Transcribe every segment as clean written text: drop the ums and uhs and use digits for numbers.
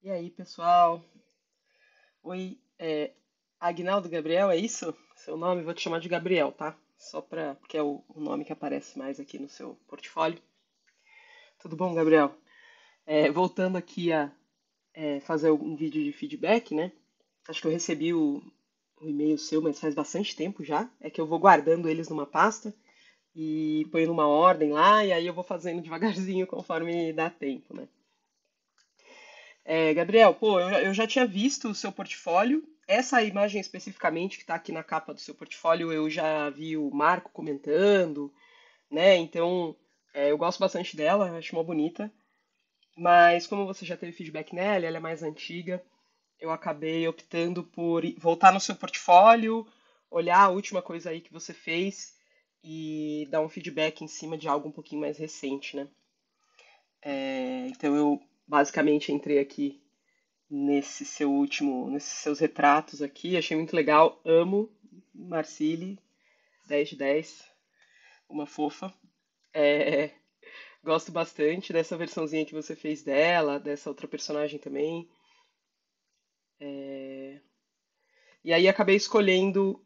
E aí, pessoal? Oi, Agnaldo Gabriel, é isso? Seu nome? Vou te chamar de Gabriel, tá? Porque é o nome que aparece mais aqui no seu portfólio. Tudo bom, Gabriel? Voltando aqui a fazer um vídeo de feedback, né? Acho que eu recebi o e-mail seu, mas faz bastante tempo já. É que eu vou guardando eles numa pasta e ponho numa ordem lá, e aí eu vou fazendo devagarzinho conforme dá tempo, né? Gabriel, pô, eu já tinha visto o seu portfólio. Essa imagem especificamente que está aqui na capa do seu portfólio, eu já vi o Marco comentando, né? Então, eu gosto bastante dela, acho uma bonita. Mas como você já teve feedback nela, ela é mais antiga, eu acabei optando por voltar no seu portfólio, olhar a última coisa aí que você fez e dar um feedback em cima de algo um pouquinho mais recente, né? Então eu basicamente entrei aqui nesses seus retratos aqui. Achei muito legal. Amo Marcile, 10 de 10, uma fofa. É, gosto bastante dessa versãozinha que você fez dela, dessa outra personagem também. E aí acabei escolhendo,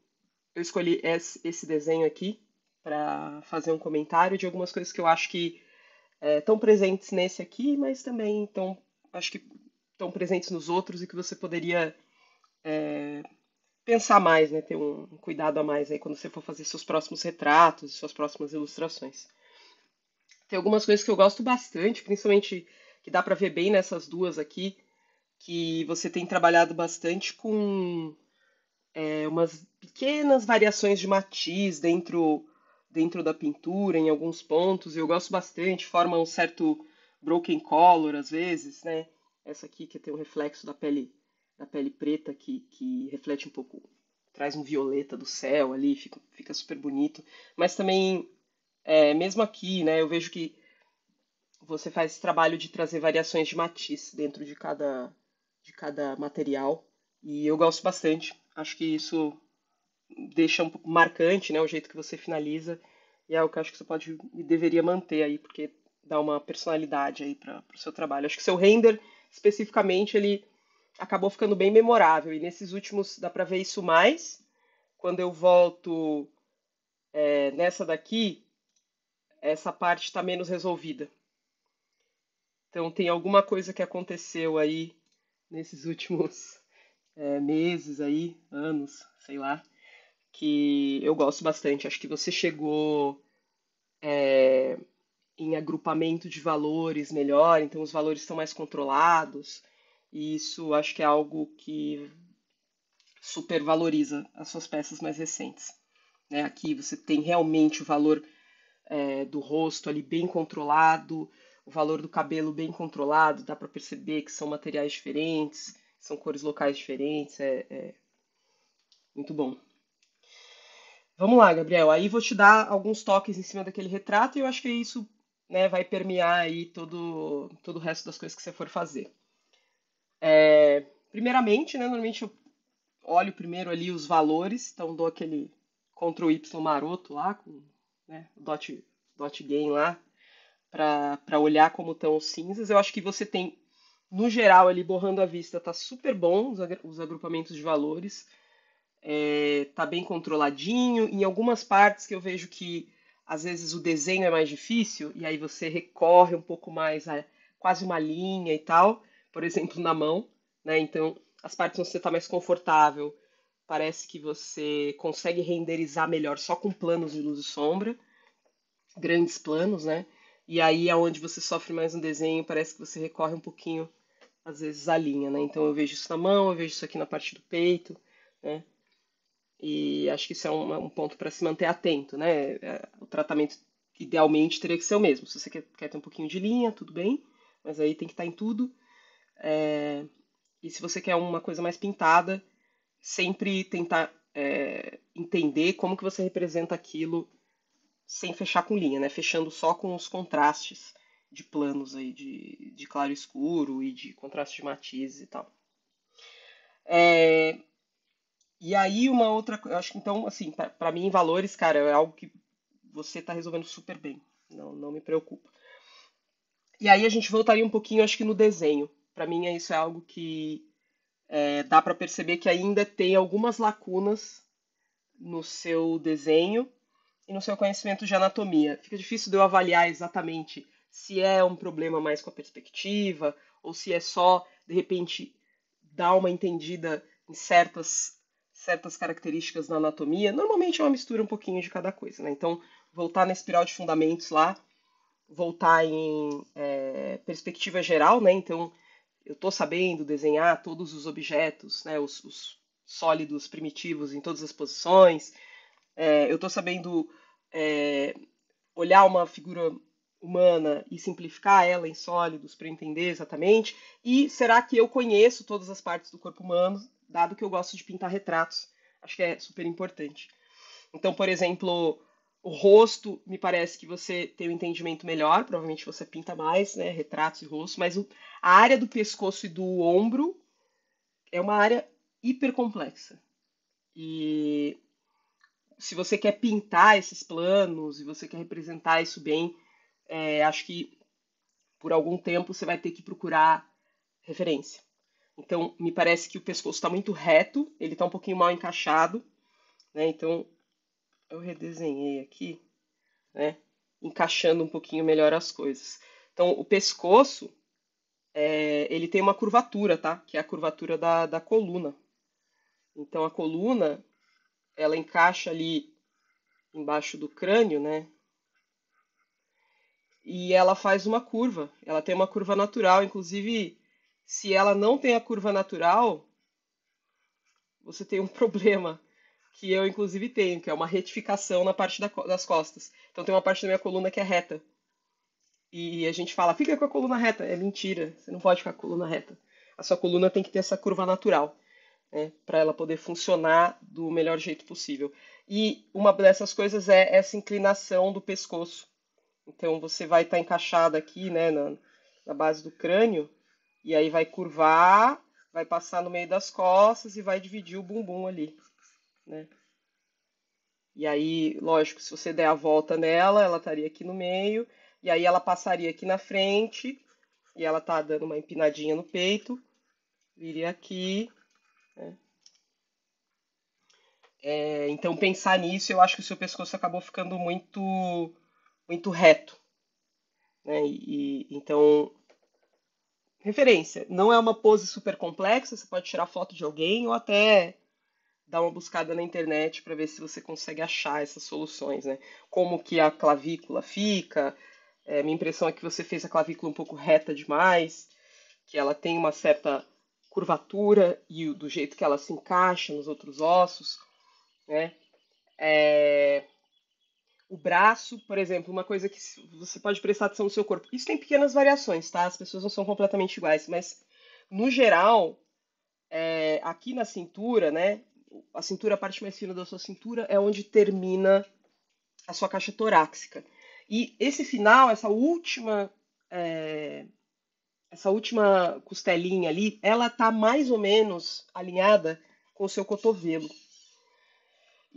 eu escolhi esse desenho aqui para fazer um comentário de algumas coisas que eu acho que estão presentes nesse aqui, mas também acho que estão presentes nos outros e que você poderia pensar mais, né? Ter um cuidado a mais aí quando você for fazer seus próximos retratos, suas próximas ilustrações. Tem algumas coisas que eu gosto bastante, principalmente que dá pra ver bem nessas duas aqui, que você tem trabalhado bastante com umas pequenas variações de matiz dentro da pintura, em alguns pontos. Eu gosto bastante, forma um certo broken color às vezes, né? Essa aqui que tem um reflexo da pele preta que reflete um pouco, traz um violeta do céu ali, fica super bonito. Mas também, mesmo aqui, né, eu vejo que você faz esse trabalho de trazer variações de matiz dentro de cada material. E eu gosto bastante. Acho que isso deixa um pouco marcante, né, o jeito que você finaliza. E é algo que eu acho que você pode e deveria manter aí, porque dá uma personalidade aí para o seu trabalho. Acho que seu render, especificamente, ele acabou ficando bem memorável. E nesses últimos dá para ver isso mais. Quando eu volto nessa daqui, essa parte está menos resolvida. Então tem alguma coisa que aconteceu aí nesses últimos meses aí, anos, sei lá, que eu gosto bastante. Acho que você chegou em agrupamento de valores melhor, então os valores estão mais controlados, e isso acho que é algo que supervaloriza as suas peças mais recentes. Né? Aqui você tem realmente o valor do rosto ali bem controlado, o valor do cabelo bem controlado, dá para perceber que são materiais diferentes, são cores locais diferentes, é muito bom. Vamos lá, Gabriel. Aí vou te dar alguns toques em cima daquele retrato e eu acho que isso, né, vai permear aí todo o resto das coisas que você for fazer. Primeiramente, né, normalmente eu olho primeiro ali os valores, então dou aquele Ctrl Y maroto lá, com né, o dot gain lá, para olhar como estão os cinzas. Eu acho que você tem, no geral, ali borrando a vista, tá super bom os agrupamentos de valores. Tá bem controladinho. Em algumas partes que eu vejo que às vezes o desenho é mais difícil, e aí você recorre um pouco mais a quase uma linha e tal, por exemplo, na mão, né? Então, as partes onde você está mais confortável, parece que você consegue renderizar melhor só com planos de luz e sombra, grandes planos, né? E aí, aonde você sofre mais no desenho, parece que você recorre um pouquinho, às vezes, à linha, né? Então, eu vejo isso na mão, eu vejo isso aqui na parte do peito, né? E acho que isso é um ponto para se manter atento, né? O tratamento idealmente teria que ser o mesmo. Se você quer ter um pouquinho de linha, tudo bem, mas aí tem que estar em tudo. E se você quer uma coisa mais pintada, sempre tentar entender como que você representa aquilo sem fechar com linha, né? Fechando só com os contrastes de planos aí, de claro e escuro e de contraste de matizes e tal. É, E aí uma outra, eu acho que então, assim, pra mim, valores, cara, é algo que você tá resolvendo super bem. Não me preocupa. E aí a gente voltaria um pouquinho, acho que no desenho. para mim isso é algo que dá para perceber que ainda tem algumas lacunas no seu desenho e no seu conhecimento de anatomia. Fica difícil de eu avaliar exatamente se é um problema mais com a perspectiva ou se é só, de repente, dar uma entendida em certas características da anatomia. Normalmente é uma mistura um pouquinho de cada coisa, né? Então, voltar na espiral de fundamentos lá, voltar em perspectiva geral, né? Então, eu estou sabendo desenhar todos os objetos, né? Os sólidos primitivos em todas as posições. Eu estou sabendo olhar uma figura humana e simplificar ela em sólidos para entender exatamente? E será que eu conheço todas as partes do corpo humano, dado que eu gosto de pintar retratos? Acho que é super importante. Então, por exemplo, o rosto, me parece que você tem um entendimento melhor, provavelmente você pinta mais, né, retratos e rosto, mas a área do pescoço e do ombro é uma área hiper complexa. E se você quer pintar esses planos e você quer representar isso bem, acho que por algum tempo você vai ter que procurar referência. Então, me parece que o pescoço está muito reto, ele está um pouquinho mal encaixado, né? Então, eu redesenhei aqui, né? Encaixando um pouquinho melhor as coisas. Então, o pescoço, ele tem uma curvatura, tá? Que é a curvatura da coluna. Então, a coluna, ela encaixa ali embaixo do crânio, né? E ela faz uma curva. Ela tem uma curva natural. Inclusive, se ela não tem a curva natural, você tem um problema que eu, inclusive, tenho, que é uma retificação na parte das costas. Então, tem uma parte da minha coluna que é reta. E a gente fala, fica com a coluna reta. É mentira, você não pode ficar com a coluna reta. A sua coluna tem que ter essa curva natural, né, para ela poder funcionar do melhor jeito possível. E uma dessas coisas é essa inclinação do pescoço. Então você vai estar encaixado aqui, né, na base do crânio, e aí vai curvar, vai passar no meio das costas e vai dividir o bumbum ali, né? E aí, lógico, se você der a volta nela, ela estaria aqui no meio, e aí ela passaria aqui na frente, e ela tá dando uma empinadinha no peito, viria aqui, né? Então pensar nisso, eu acho que o seu pescoço acabou ficando muito reto, né? Então referência. Não é uma pose super complexa, você pode tirar foto de alguém ou até dar uma buscada na internet para ver se você consegue achar essas soluções, né? Como que a clavícula fica. Minha impressão é que você fez a clavícula um pouco reta demais, que ela tem uma certa curvatura e do jeito que ela se encaixa nos outros ossos, né? É, O braço, por exemplo, uma coisa que você pode prestar atenção no seu corpo. Isso tem pequenas variações, tá? As pessoas não são completamente iguais, mas no geral, aqui na cintura, né? A cintura, a parte mais fina da sua cintura, é onde termina a sua caixa torácica. E esse final, essa última costelinha ali, ela tá mais ou menos alinhada com o seu cotovelo.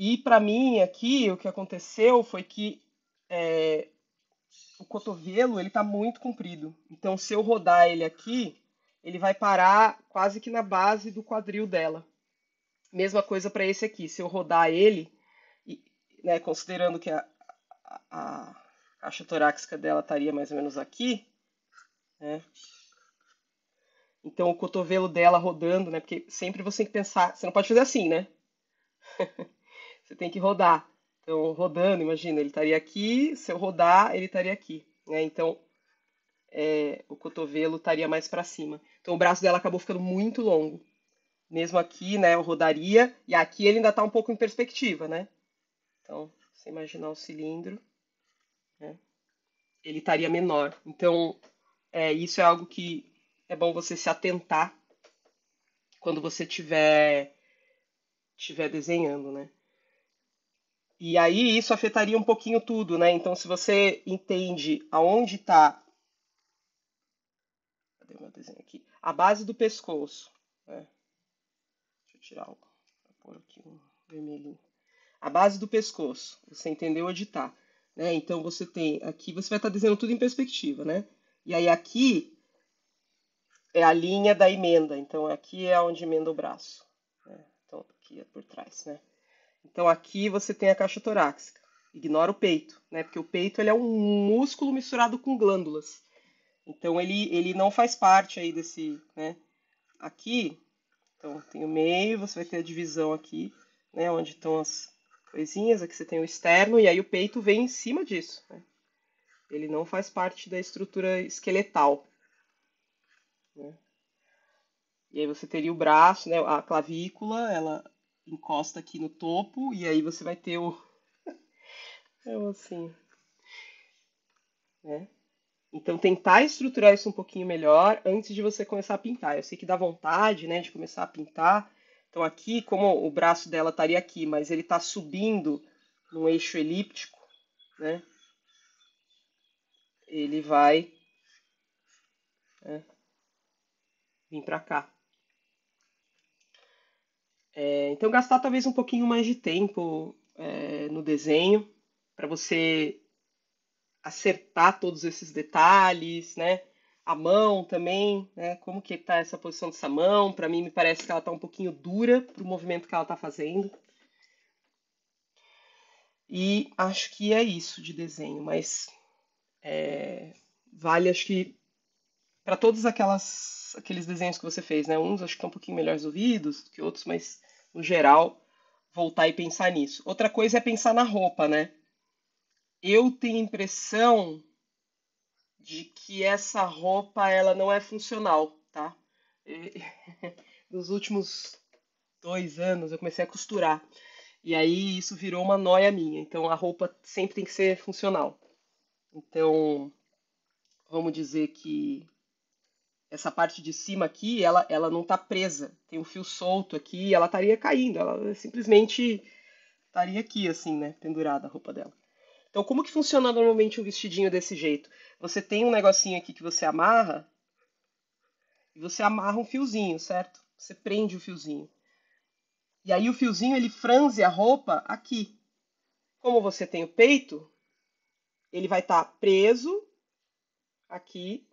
E para mim aqui o que aconteceu foi que o cotovelo ele tá muito comprido. Então se eu rodar ele aqui, ele vai parar quase que na base do quadril dela. Mesma coisa para esse aqui. Se eu rodar ele, né, considerando que a caixa torácica dela estaria mais ou menos aqui, né? Então o cotovelo dela rodando, né? Porque sempre você tem que pensar, você não pode fazer assim, né? Você tem que rodar. Então rodando, imagina, ele estaria aqui, se eu rodar, ele estaria aqui, né? Então o cotovelo estaria mais para cima. Então o braço dela acabou ficando muito longo. Mesmo aqui, né, eu rodaria, e aqui ele ainda está um pouco em perspectiva, né? Então, você imaginar o cilindro, né? Ele estaria menor. Então, isso é algo que é bom você se atentar quando você estiver desenhando, né? E aí isso afetaria um pouquinho tudo, né? Então, se você entende aonde está, cadê o meu desenho aqui? A base do pescoço, né? Deixa eu tirar vou pôr aqui um vermelhinho. A base do pescoço, você entendeu onde está, né? Então você tem aqui, você vai estar desenhando tudo em perspectiva, né? E aí aqui é a linha da emenda. Então aqui é onde emenda o braço, né? Então aqui é por trás, né? Então aqui você tem a caixa torácica. Ignora o peito, né? Porque o peito ele é um músculo misturado com glândulas. Então ele não faz parte aí desse, né? Aqui, então tem o meio, você vai ter a divisão aqui, né? Onde estão as coisinhas. Aqui você tem o externo e aí o peito vem em cima disso, né? Ele não faz parte da estrutura esqueletal, né? E aí você teria o braço, né? A clavícula, ela encosta aqui no topo e aí você vai ter o, é assim, né? Então, tentar estruturar isso um pouquinho melhor antes de você começar a pintar. Eu sei que dá vontade, né, de começar a pintar. Então, aqui, como o braço dela estaria aqui, mas ele está subindo num eixo elíptico, né, ele vai, né, vir para cá. Então, gastar talvez um pouquinho mais de tempo no desenho para você acertar todos esses detalhes, né? A mão também, né? Como que tá essa posição dessa mão? Para mim me parece que ela tá um pouquinho dura pro movimento que ela tá fazendo. E acho que é isso de desenho, mas vale acho que para todos aqueles desenhos que você fez, né? Uns acho que estão um pouquinho melhor resolvidos do que outros, mas no geral voltar e pensar nisso. Outra coisa é pensar na roupa, né? Eu tenho a impressão de que essa roupa ela não é funcional, tá? E- Nos últimos 2 anos eu comecei a costurar. E aí isso virou uma noia minha. Então a roupa sempre tem que ser funcional. Então, vamos dizer que essa parte de cima aqui, ela não tá presa. Tem um fio solto aqui, ela estaria caindo. Ela simplesmente estaria aqui, assim, né? Pendurada a roupa dela. Então, como que funciona normalmente um vestidinho desse jeito? Você tem um negocinho aqui que você amarra, e você amarra um fiozinho, certo? Você prende o fiozinho. E aí o fiozinho ele franze a roupa aqui. Como você tem o peito, ele vai estar preso aqui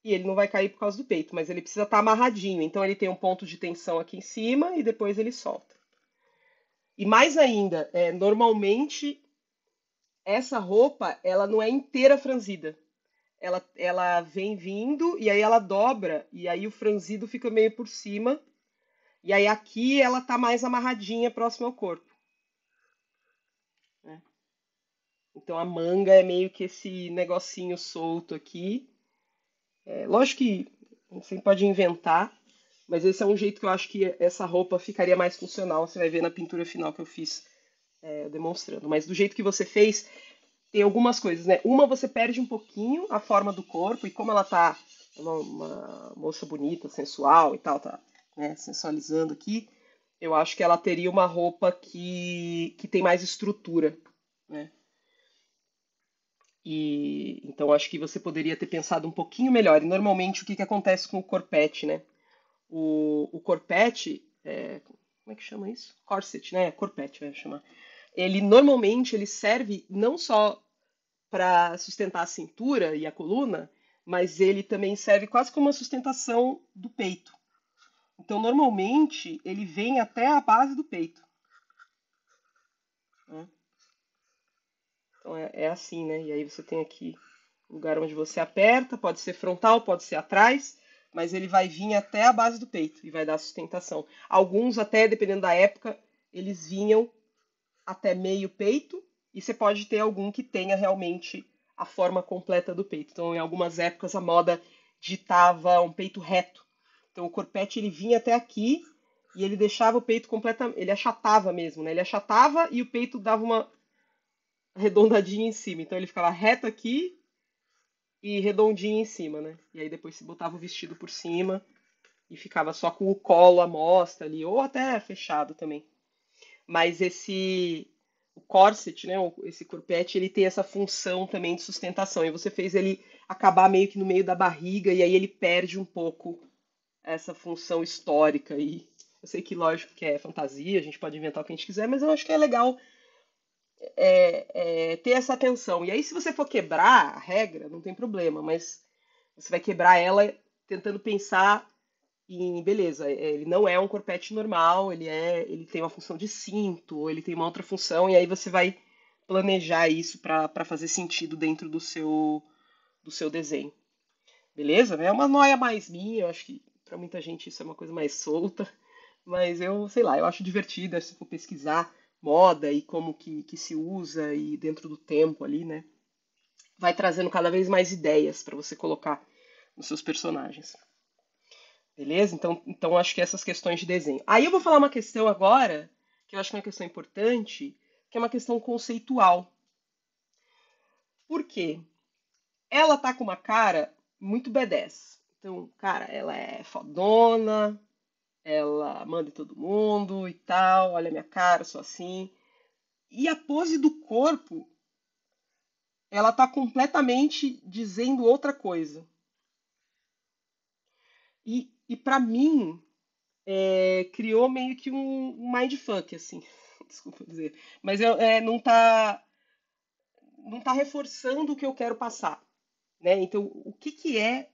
e ele não vai cair por causa do peito, mas ele precisa estar amarradinho. Então ele tem um ponto de tensão aqui em cima e depois ele solta. E mais ainda, normalmente essa roupa ela não é inteira franzida. Ela vem vindo e aí ela dobra e aí o franzido fica meio por cima. E aí aqui ela tá mais amarradinha próximo ao corpo, né? Então a manga é meio que esse negocinho solto aqui. Lógico que você pode inventar, mas esse é um jeito que eu acho que essa roupa ficaria mais funcional. Você vai ver na pintura final que eu fiz demonstrando. Mas do jeito que você fez, tem algumas coisas, né? Uma, você perde um pouquinho a forma do corpo, e como ela tá uma moça bonita, sensual e tal, tá, né, sensualizando aqui, eu acho que ela teria uma roupa que tem mais estrutura, né? E então acho que você poderia ter pensado um pouquinho melhor. E normalmente o que que acontece com o corpete, né? O corpete, como é que chama isso? Corset, né? Corpete vai chamar. Ele normalmente ele serve não só para sustentar a cintura e a coluna, mas ele também serve quase como uma sustentação do peito. Então normalmente ele vem até a base do peito, né? Então é assim, né? E aí você tem aqui o lugar onde você aperta, pode ser frontal, pode ser atrás, mas ele vai vir até a base do peito e vai dar sustentação. Alguns até, dependendo da época, eles vinham até meio peito, e você pode ter algum que tenha realmente a forma completa do peito. Então, em algumas épocas, a moda ditava um peito reto. Então, o corpete ele vinha até aqui e ele deixava o peito completamente. Ele achatava mesmo, né? Ele achatava e o peito dava uma arredondadinha em cima. Então, ele ficava reto aqui e redondinho em cima, né? E aí depois se botava o vestido por cima e ficava só com o colo à mostra ali, ou até fechado também. Mas o corset, né, esse corpete, ele tem essa função também de sustentação. E você fez ele acabar meio que no meio da barriga e aí ele perde um pouco essa função histórica. E eu sei que lógico que é fantasia, a gente pode inventar o que a gente quiser, mas eu acho que é legal ter essa atenção. E aí se você for quebrar a regra, não tem problema, mas você vai quebrar ela tentando pensar em, beleza, ele não é um corpete normal, ele tem uma função de cinto, ou ele tem uma outra função, e aí você vai planejar isso para fazer sentido dentro do seu desenho. Beleza? É uma noia mais minha, eu acho que para muita gente isso é uma coisa mais solta, mas eu, sei lá, eu acho divertido, se for pesquisar moda e como que se usa e dentro do tempo ali, né? Vai trazendo cada vez mais ideias para você colocar nos seus personagens. Beleza? Então acho que essas questões de desenho. Aí eu vou falar uma questão agora, que eu acho que é uma questão importante, que é uma questão conceitual. Por quê? Ela tá com uma cara muito B10. Então, cara, ela é fodona, ela manda em todo mundo e tal, olha a minha cara, sou assim. E a pose do corpo, ela tá completamente dizendo outra coisa. E para mim, criou meio que um mindfuck, assim. Desculpa dizer. Mas não tá reforçando o que eu quero passar, né? Então, o que que é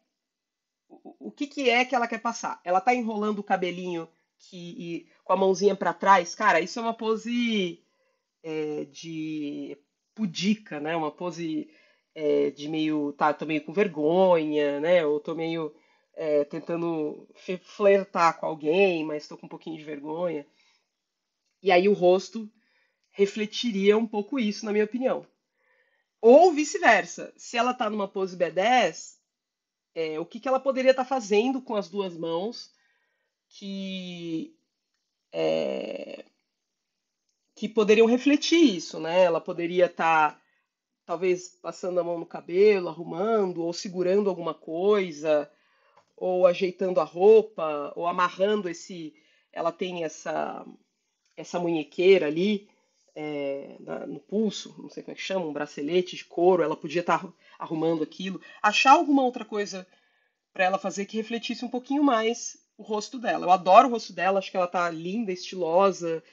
que ela quer passar? Ela tá enrolando o cabelinho com a mãozinha para trás. Cara, isso é uma pose de pudica, né? Uma pose de meio, tá, tô meio com vergonha, né? Ou tô meio tentando flertar com alguém, mas tô com um pouquinho de vergonha. E aí o rosto refletiria um pouco isso, na minha opinião. Ou vice-versa. Se ela tá numa pose B10, o que que ela poderia estar fazendo com as duas mãos que, que poderiam refletir isso, né? Ela poderia estar talvez passando a mão no cabelo, arrumando, ou segurando alguma coisa, ou ajeitando a roupa, ou amarrando esse. Ela tem essa munhequeira ali no pulso, não sei como é que chama, um bracelete de couro, ela podia estar arrumando aquilo. Achar alguma outra coisa para ela fazer que refletisse um pouquinho mais o rosto dela. Eu adoro o rosto dela, acho que ela tá linda, estilosa,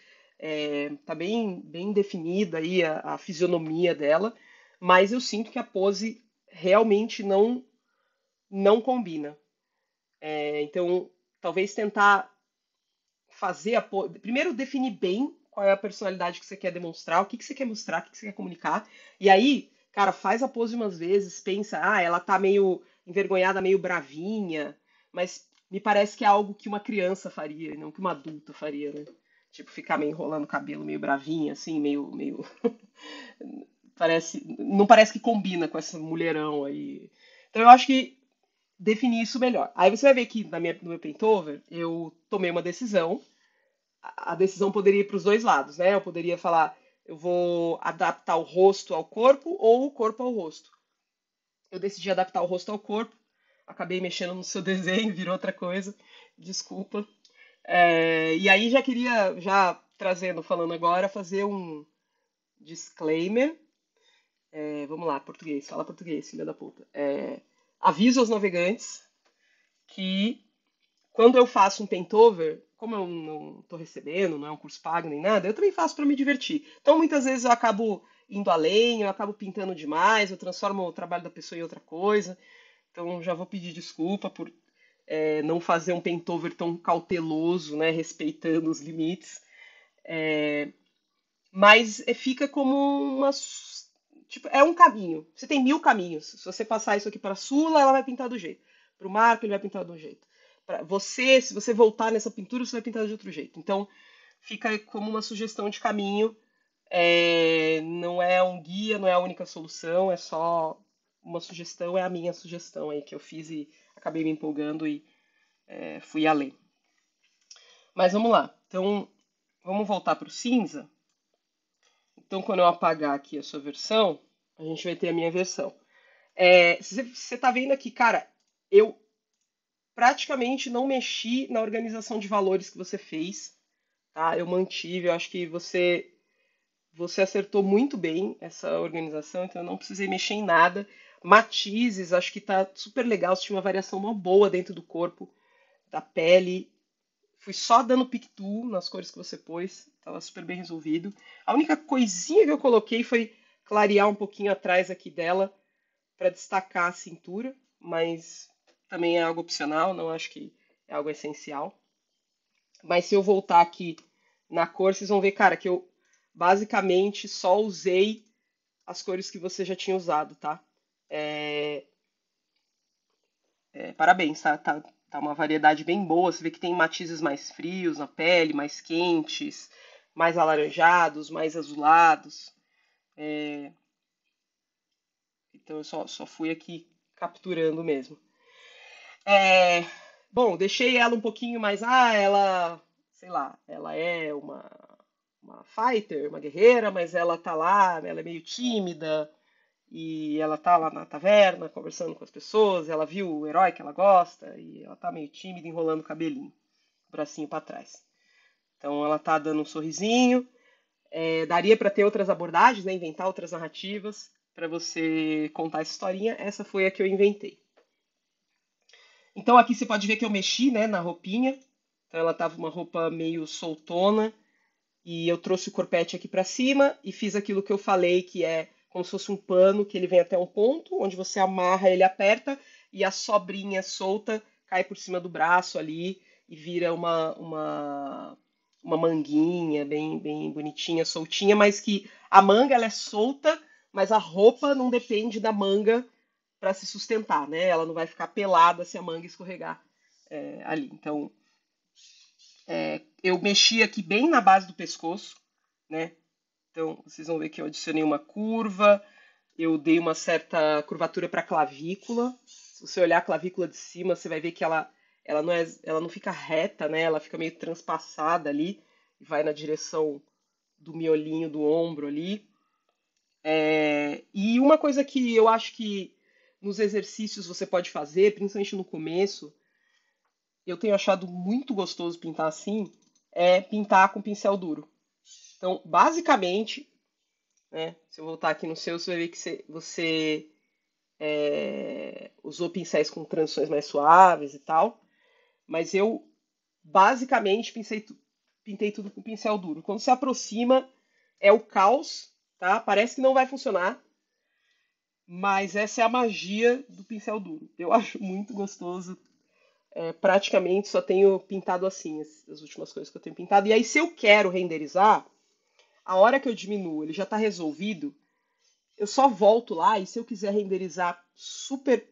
tá bem, bem definida aí a fisionomia dela, mas eu sinto que a pose realmente não combina. Então, talvez tentar fazer a pose. Primeiro, definir bem qual é a personalidade que você quer demonstrar, o que que você quer mostrar, o que que você quer comunicar. E aí, cara, faz a pose umas vezes, pensa, ela tá meio envergonhada, meio bravinha, mas me parece que é algo que uma criança faria, e não que uma adulta faria, né? Tipo, ficar meio enrolando o cabelo, meio bravinha, assim, meio. Não parece que combina com essa mulherão aí. Então eu acho que definir isso melhor. Aí você vai ver que no meu Paintover eu tomei uma decisão. A decisão poderia ir para os dois lados, né? Eu poderia falar, eu vou adaptar o rosto ao corpo ou o corpo ao rosto. Eu decidi adaptar o rosto ao corpo, acabei mexendo no seu desenho, virou outra coisa, desculpa. E aí já queria, já trazendo, falando agora, fazer um disclaimer. Vamos lá, português, fala português, filha da puta. Aviso aos navegantes que quando eu faço um paintover, como eu não estou recebendo, não é um curso pago nem nada, eu também faço para me divertir. Então, muitas vezes eu acabo indo além, eu acabo pintando demais, eu transformo o trabalho da pessoa em outra coisa. Então, já vou pedir desculpa por não fazer um paintover tão cauteloso, né, respeitando os limites. Mas fica como uma. Tipo, é um caminho. Você tem 1000 caminhos. Se você passar isso aqui para a Sula, ela vai pintar do jeito. Para o Marco, ele vai pintar do jeito. Para você, se você voltar nessa pintura, você vai pintar de outro jeito. Então, fica como uma sugestão de caminho. Não é um guia, não é a única solução, é só uma sugestão, é a minha sugestão aí que eu fiz e acabei me empolgando e fui além. Mas vamos lá. Então, vamos voltar para o cinza. Então, quando eu apagar aqui a sua versão, a gente vai ter a minha versão. Você está vendo aqui, cara, eu praticamente não mexi na organização de valores que você fez, tá? Eu mantive, eu acho que você acertou muito bem essa organização, então eu não precisei mexer em nada. Matizes, acho que tá super legal, você tinha uma variação mó boa dentro do corpo, da pele. Fui só dando pictu nas cores que você pôs, tava super bem resolvido. A única coisinha que eu coloquei foi clarear um pouquinho atrás aqui dela para destacar a cintura, mas também é algo opcional, não acho que é algo essencial. Mas se eu voltar aqui na cor, vocês vão ver, cara, que eu basicamente só usei as cores que você já tinha usado, tá? É, parabéns, tá uma variedade bem boa. Você vê que tem matizes mais frios na pele, mais quentes, mais alaranjados, mais azulados. É, então eu só fui aqui capturando mesmo. É, bom, deixei ela um pouquinho mais. Ah, ela, sei lá, ela é uma fighter, uma guerreira, mas ela tá lá, ela é meio tímida, e ela tá lá na taverna conversando com as pessoas, ela viu o herói que ela gosta, e ela tá meio tímida, enrolando o cabelinho, o bracinho pra trás. Então ela tá dando um sorrisinho. Daria pra ter outras abordagens, né? Inventar outras narrativas pra você contar essa historinha. Essa foi a que eu inventei. Então aqui você pode ver que eu mexi, né, na roupinha. Então ela tava uma roupa meio soltona e eu trouxe o corpete aqui pra cima e fiz aquilo que eu falei, que é como se fosse um pano que ele vem até um ponto, onde você amarra, ele aperta e a sobrinha solta cai por cima do braço ali e vira uma manguinha bem bonitinha, soltinha, mas que a manga ela é solta, mas a roupa não depende da manga para se sustentar, né? Ela não vai ficar pelada se a manga escorregar ali. Então, eu mexi aqui bem na base do pescoço, né? Então, vocês vão ver que eu adicionei uma curva, eu dei uma certa curvatura para a clavícula. Se você olhar a clavícula de cima, você vai ver que ela não fica reta, né? Ela fica meio transpassada ali e vai na direção do miolinho do ombro ali. E uma coisa que eu acho que nos exercícios você pode fazer, principalmente no começo, eu tenho achado muito gostoso pintar assim, é pintar com pincel duro. Então, basicamente, né, se eu voltar aqui no seu, você vai ver que você usou pincéis com transições mais suaves e tal, mas eu basicamente pintei tudo com pincel duro. Quando se aproxima, é o caos, tá? Parece que não vai funcionar, mas essa é a magia do pincel duro. Eu acho muito gostoso. Praticamente só tenho pintado assim, as últimas coisas que eu tenho pintado. E aí, se eu quero renderizar, a hora que eu diminuo, ele já está resolvido, eu só volto lá e se eu quiser renderizar super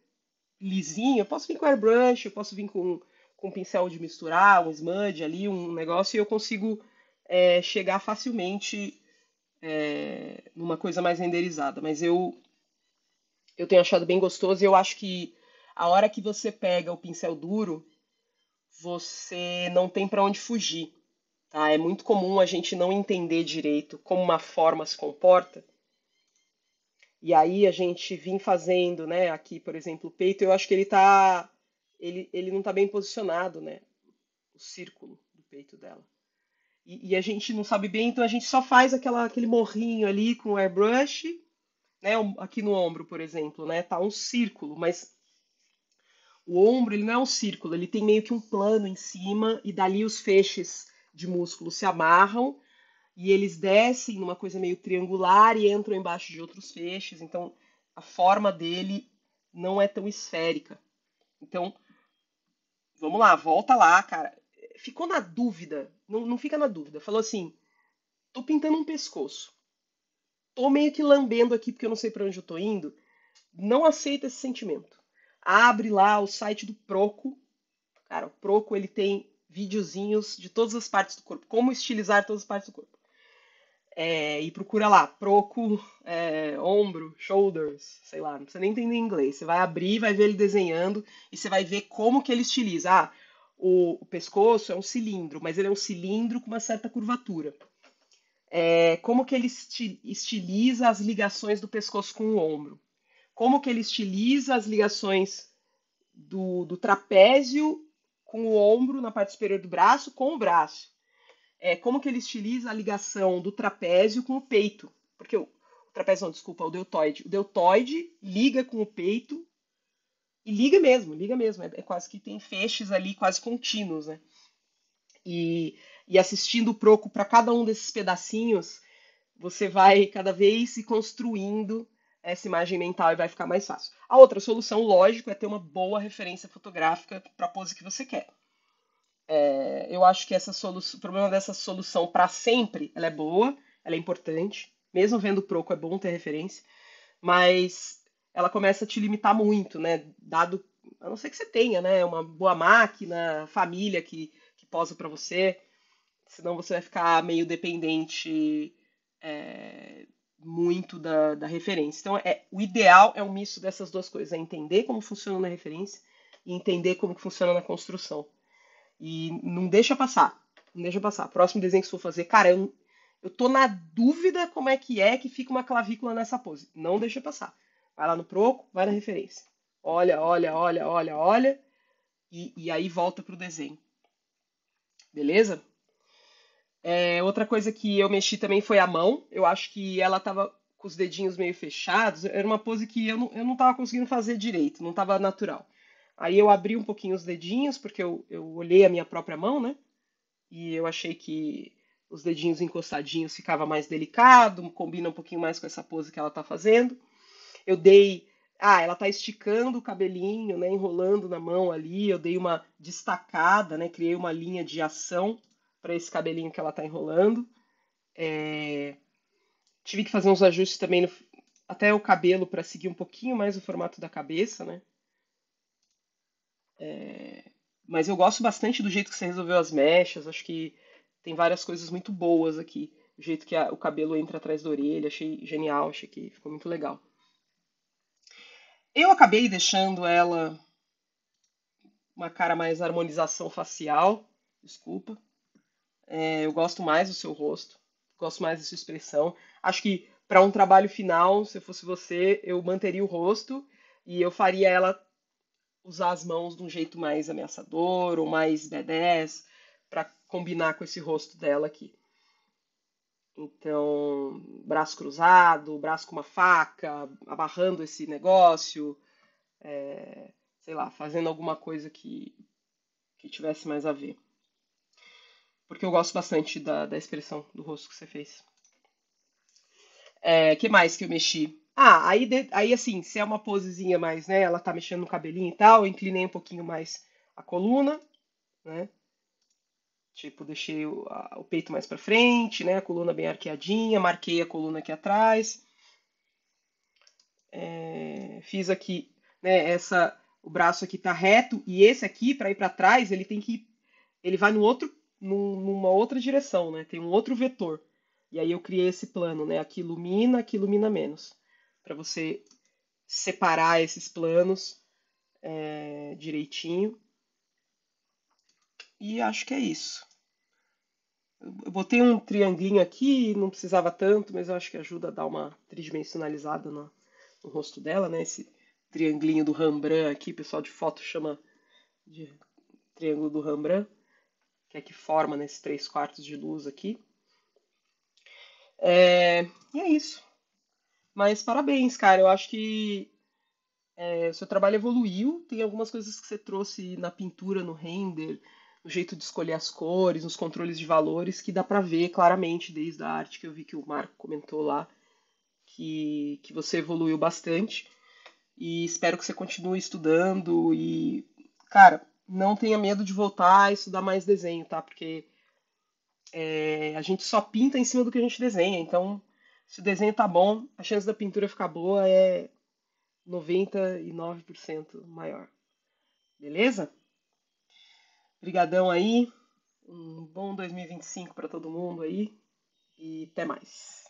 lisinho, eu posso vir com airbrush, eu posso vir com um pincel de misturar, um smudge ali, um negócio, e eu consigo chegar facilmente numa coisa mais renderizada. Mas eu tenho achado bem gostoso e eu acho que a hora que você pega o pincel duro, você não tem para onde fugir, tá? É muito comum a gente não entender direito como uma forma se comporta. E aí a gente vem fazendo, né? Aqui, por exemplo, o peito, eu acho que ele não tá bem posicionado, né? O círculo do peito dela. E a gente não sabe bem, então a gente só faz aquele morrinho ali com o airbrush, né? Aqui no ombro, por exemplo, né? Tá um círculo, mas o ombro ele não é um círculo, ele tem meio que um plano em cima e dali os feixes de músculo se amarram e eles descem numa coisa meio triangular e entram embaixo de outros feixes. Então a forma dele não é tão esférica. Então, vamos lá, volta lá, cara. Ficou na dúvida, não fica na dúvida. Falou assim: tô pintando um pescoço. Tô meio que lambendo aqui porque eu não sei pra onde eu tô indo. Não aceita esse sentimento. Abre lá o site do Proco. Cara, o Proco ele tem videozinhos de todas as partes do corpo, como estilizar todas as partes do corpo. E procura lá, Proco, ombro, shoulders, sei lá, não precisa nem entender inglês. Você vai abrir, vai ver ele desenhando e você vai ver como que ele estiliza. O pescoço é um cilindro, mas ele é um cilindro com uma certa curvatura. Como que ele estiliza as ligações do pescoço com o ombro? Como que ele estiliza as ligações do trapézio com o ombro na parte superior do braço com o braço? Como que ele estiliza a ligação do trapézio com o peito? Porque o trapézio, não, desculpa, o deltoide. O deltoide liga com o peito e liga mesmo. É quase que tem feixes ali quase contínuos, né? E assistindo o Proco para cada um desses pedacinhos, você vai cada vez se construindo essa imagem mental e vai ficar mais fácil. A outra solução, lógico, é ter uma boa referência fotográfica para a pose que você quer. Eu acho que o problema dessa solução para sempre, ela é boa, ela é importante. Mesmo vendo Proco, é bom ter referência, mas ela começa a te limitar muito, né? Dado, a não ser que você tenha, né, uma boa máquina, família que posa para você, senão você vai ficar meio dependente muito da referência. Então, o ideal é um misto dessas duas coisas, é entender como funciona na referência e entender como que funciona na construção. E não deixa passar. Não deixa passar. Próximo desenho que você for fazer, cara, eu tô na dúvida como é que fica uma clavícula nessa pose. Não deixa passar. Vai lá no Proco, vai na referência. Olha, olha, olha, olha, olha. E aí volta pro desenho. Beleza? Outra coisa que eu mexi também foi a mão. Eu acho que ela tava com os dedinhos meio fechados. Era uma pose que eu não tava conseguindo fazer direito, não tava natural. Aí eu abri um pouquinho os dedinhos, porque eu olhei a minha própria mão, né? E eu achei que os dedinhos encostadinhos ficava mais delicado, combina um pouquinho mais com essa pose que ela tá fazendo. Eu dei. Ah, ela tá esticando o cabelinho, né? Enrolando na mão ali. Eu dei uma destacada, né? Criei uma linha de ação para esse cabelinho que ela tá enrolando. É, tive que fazer uns ajustes também até o cabelo para seguir um pouquinho mais o formato da cabeça, né? Mas eu gosto bastante do jeito que você resolveu as mechas. Acho que tem várias coisas muito boas aqui. O jeito que o cabelo entra atrás da orelha, achei genial, achei que ficou muito legal. Eu acabei deixando ela uma cara mais harmonização facial, desculpa. Eu gosto mais do seu rosto, gosto mais da sua expressão. Acho que para um trabalho final, se eu fosse você, eu manteria o rosto e eu faria ela usar as mãos de um jeito mais ameaçador ou mais badass para combinar com esse rosto dela aqui. Então, braço cruzado, braço com uma faca, amarrando esse negócio, sei lá, fazendo alguma coisa que tivesse mais a ver. Porque eu gosto bastante da expressão do rosto que você fez. Que mais que eu mexi? Ah, aí assim, se é uma posezinha mais, né? Ela tá mexendo no cabelinho e tal, eu inclinei um pouquinho mais a coluna, né? Tipo, deixei o peito mais pra frente, né? A coluna bem arqueadinha, marquei a coluna aqui atrás. Fiz aqui, né? O braço aqui tá reto e esse aqui, pra ir pra trás, ele vai numa outra direção, né? Tem um outro vetor. E aí eu criei esse plano, né? Aqui ilumina menos, pra você separar esses planos direitinho. E acho que é isso. Eu botei um triangulinho aqui, não precisava tanto, mas eu acho que ajuda a dar uma tridimensionalizada no rosto dela, né? Esse triangulinho do Rembrandt aqui, o pessoal de foto chama de triângulo do Rembrandt, que é que forma nesses 3/4 de luz aqui. E é isso. Mas parabéns, cara. Eu acho que o seu trabalho evoluiu. Tem algumas coisas que você trouxe na pintura, no render, no jeito de escolher as cores, nos controles de valores, que dá pra ver claramente desde a arte que eu vi que o Marco comentou lá, que você evoluiu bastante. E espero que você continue estudando e, cara, não tenha medo de voltar a estudar mais desenho, tá? Porque a gente só pinta em cima do que a gente desenha. Então, se o desenho tá bom, a chance da pintura ficar boa é 99% maior. Beleza? Obrigadão aí. Um bom 2025 para todo mundo aí. E até mais.